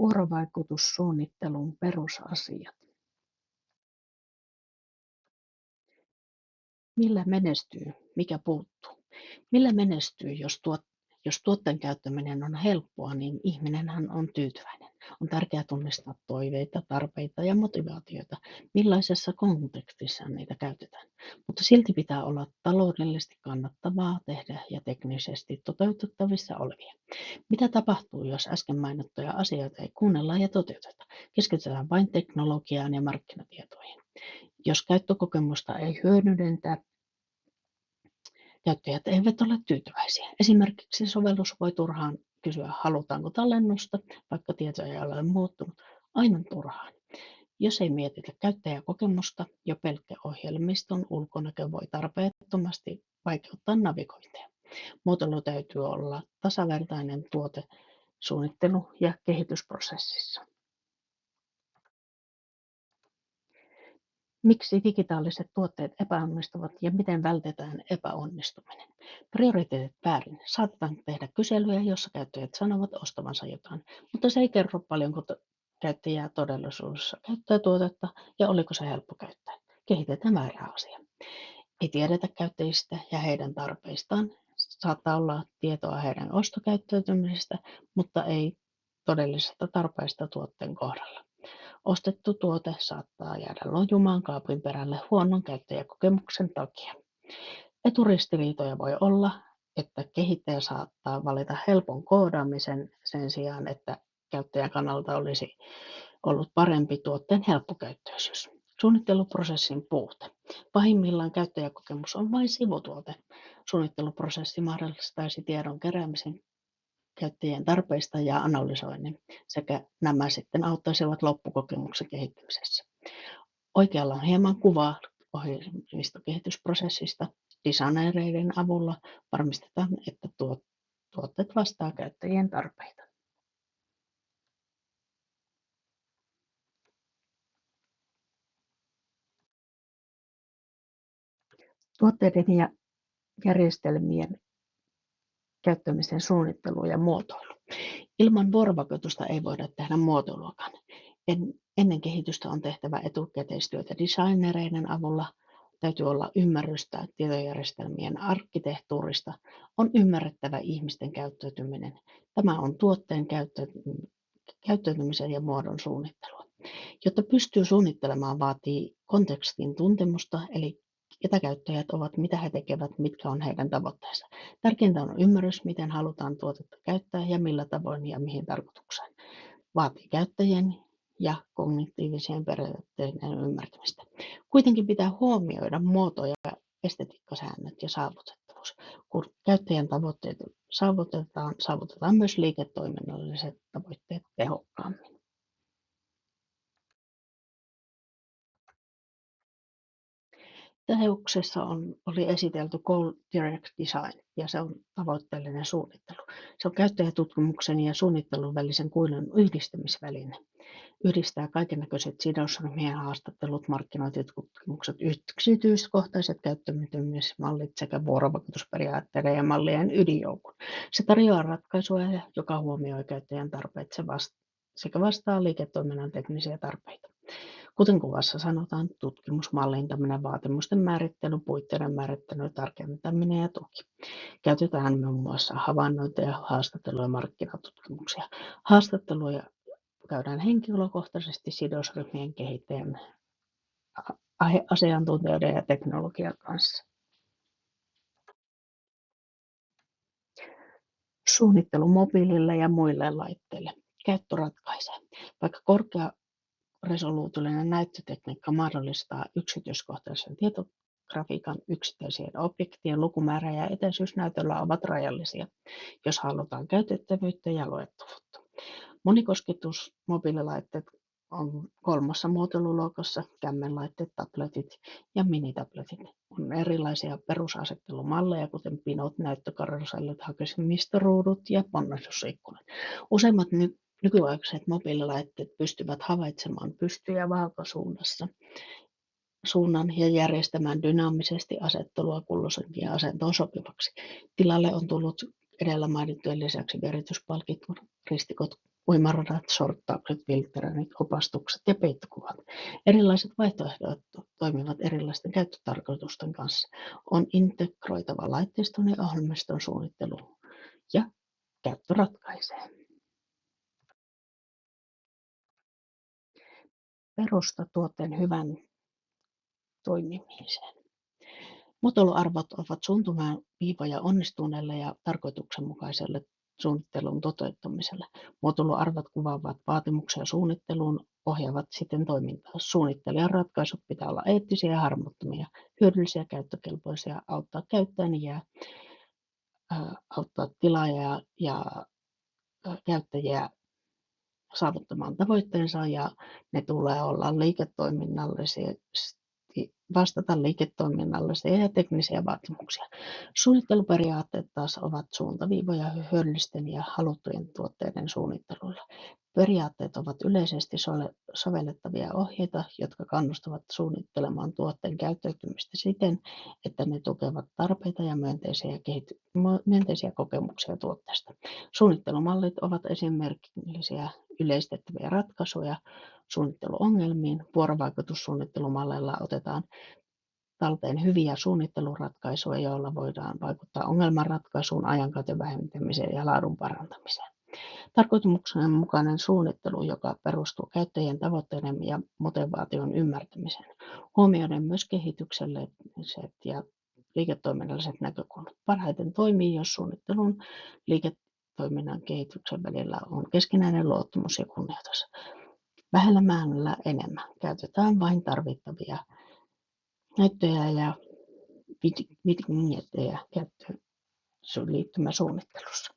Vuorovaikutussuunnittelun perusasiat. Millä menestyy, mikä puuttuu? Millä menestyy, jos tuotteen käyttäminen on helppoa, niin ihminenhän on tyytyväinen. On tärkeää tunnistaa toiveita, tarpeita ja motivaatioita, millaisessa kontekstissa niitä käytetään. Mutta silti pitää olla taloudellisesti kannattavaa tehdä ja teknisesti toteutettavissa olevia. Mitä tapahtuu, jos äsken mainittuja asioita ei kuunnella ja toteuteta? Keskitytään vain teknologiaan ja markkinatietoihin. Jos käyttökokemusta ei hyödynnetä, käyttäjät eivät ole tyytyväisiä. Esimerkiksi sovellus voi turhaan kysyä, halutaanko tallennusta, vaikka tieto ei ole muuttunut. Aivan turhaan. Jos ei mietitä käyttäjäkokemusta, jo pelkkä ohjelmiston ulkonäkö voi tarpeettomasti vaikeuttaa navigointia. Muotoilu täytyy olla tasavertainen tuotesuunnittelu- ja kehitysprosessissa. Miksi digitaaliset tuotteet epäonnistuvat ja miten vältetään epäonnistuminen? Prioriteetit väärin. Saatetaan tehdä kyselyjä, jossa käyttäjät sanovat ostavansa jotain, mutta se ei kerro paljonko käyttäjää todellisuudessa käyttää tuotetta ja oliko se helppo käyttää. Kehitetään väärä asia. Ei tiedetä käyttäjistä ja heidän tarpeistaan. Saattaa olla tietoa heidän ostokäyttäytymisestä, mutta ei todellisesta tarpeesta tuotteen kohdalla. Ostettu tuote saattaa jäädä lojumaan kaapin perälle huonon käyttäjäkokemuksen takia. Eturistiriitoja voi olla, että kehittäjä saattaa valita helpon koodaamisen sen sijaan, että käyttäjän kannalta olisi ollut parempi tuotteen helppokäyttöisyys. Suunnitteluprosessin puute. Pahimmillaan käyttäjäkokemus on vain sivutuote. Suunnitteluprosessi mahdollistaisi tiedon keräämisen käyttäjien tarpeista ja analysoinnin sekä nämä sitten auttaisivat loppukokemuksen kehittämisessä. Oikealla on hieman kuvaa ohjelmistokehitysprosessista. Designereiden avulla varmistetaan, että tuotteet vastaa käyttäjien tarpeita. Tuotteiden ja järjestelmien käyttämisen suunnittelu ja muotoilu. Ilman vuorovaikutusta ei voida tehdä muotoiluakaan. Ennen kehitystä on tehtävä etukäteistyötä designereiden avulla. Täytyy olla ymmärrystä tietojärjestelmien arkkitehtuurista. On ymmärrettävä ihmisten käyttäytyminen. Tämä on tuotteen käyttäytymisen ja muodon suunnittelua. Jotta pystyy suunnittelemaan, vaatii kontekstin tuntemusta, eli ketä käyttäjät ovat, mitä he tekevät, mitkä on heidän tavoitteensa. Tärkeintä on ymmärrys, miten halutaan tuotetta käyttää ja millä tavoin ja mihin tarkoitukseen. Vaatii käyttäjien ja kognitiivisien periaatteiden ymmärtämistä. Kuitenkin pitää huomioida muoto- ja estetiikkasäännöt ja saavutettavuus. Kun käyttäjän tavoitteet saavutetaan myös liiketoiminnalliset tavoitteet tehokkaammin. Teoksessa oli esitelty Goal Direct Design ja se on tavoitteellinen suunnittelu. Se on käyttäjätutkimuksen ja suunnittelun välisen kuilun yhdistämisväline. Yhdistää kaikennäköiset sidosryhmien haastattelut, markkinointitutkimukset, yksityiskohtaiset käyttäytymismallit sekä vuorovaikutusperiaatteiden ja mallien ydinjoukon. Se tarjoaa ratkaisua, joka huomioi käyttäjän tarpeet sekä vastaa liiketoiminnan teknisiä tarpeita. Kuten kuvassa sanotaan, tutkimus, mallintaminen, vaatimusten määrittely, puitteiden määrittely, tarkentaminen ja tuki. Käytetään muun muassa havainnointeja, haastatteluja ja markkinatutkimuksia. Haastatteluja käydään henkilökohtaisesti sidosryhmien kehittäjän, asiantuntijoiden ja teknologian kanssa. Suunnittelu mobiilille ja muille laitteille. Käyttö ratkaisee. Vaikka korkearesoluutiollinen näyttötekniikka mahdollistaa yksityiskohtaisen tietografiikan, yksittäisien objektien lukumäärä ja etäisyys näytöllä ovat rajallisia, jos halutaan käytettävyyttä ja luettavuutta. Monikosketus mobiililaitteet on 3. muotoiluluokassa, kämmenlaitteet, tabletit ja minitabletit. On erilaisia perusasettelumalleja, kuten pinot, näyttökarusellit, hakemistoruudut ja ponnahdusikkunat. Useimmat nykyaikaiset mobiililaitteet pystyvät havaitsemaan pysty- ja vaakasuunnan ja järjestämään dynaamisesti asettelua kulloisenkin asentoon sopivaksi. Tilalle on tullut edellä mainittujen lisäksi vierityspalkit, ristikot, uimaradat, sorttaukset, filtteröinnit, opastukset ja peittokuvat. Erilaiset vaihtoehdot toimivat erilaisten käyttötarkoitusten kanssa. On integroitava laitteiston ja ohjelmiston suunnittelu ja käyttö ratkaisee. Perusta tuotteen hyvän toimimiseen. Muotoiluarvot ovat suuntaviivoja onnistuneelle ja tarkoituksenmukaiselle suunnittelun toteuttamiselle. Muotoiluarvot kuvaavat vaatimuksia suunnitteluun, ohjaavat siten toimintaa. Suunnittelijan ratkaisut pitää olla eettisiä ja harmottomia, hyödyllisiä, käyttökelpoisia, auttaa käyttäjiä, auttaa tilaajia ja käyttäjiä saavuttamaan tavoitteensa, ja ne tulee olla vastata liiketoiminnallisia ja teknisiä vaatimuksia. Suunnitteluperiaatteet taas ovat suuntaviivoja hyödyllisten ja haluttujen tuotteiden suunnittelulle. Periaatteet ovat yleisesti sovellettavia ohjeita, jotka kannustavat suunnittelemaan tuotteen käyttäytymistä siten, että ne tukevat tarpeita ja myönteisiä kokemuksia tuotteesta. Suunnittelumallit ovat esimerkillisiä yleistettäviä ratkaisuja suunnitteluongelmiin. Vuorovaikutussuunnittelumalleilla otetaan talteen hyviä suunnitteluratkaisuja, joilla voidaan vaikuttaa ongelmanratkaisuun, ajankäytön vähentämiseen ja laadun parantamiseen. Tarkoituksenmukainen suunnittelu, joka perustuu käyttäjien tavoitteiden ja motivaation ymmärtämiseen, huomioiden myös kehitykselliset ja liiketoiminnalliset näkökulmat. Parhaiten toimii, jos suunnittelun liiketoiminnan kehityksen välillä on keskinäinen luottamus ja kunnioitus. Vähällä määrällä enemmän. Käytetään vain tarvittavia näyttöjä ja vinjettejä käyttöön liittymäsuunnittelussa.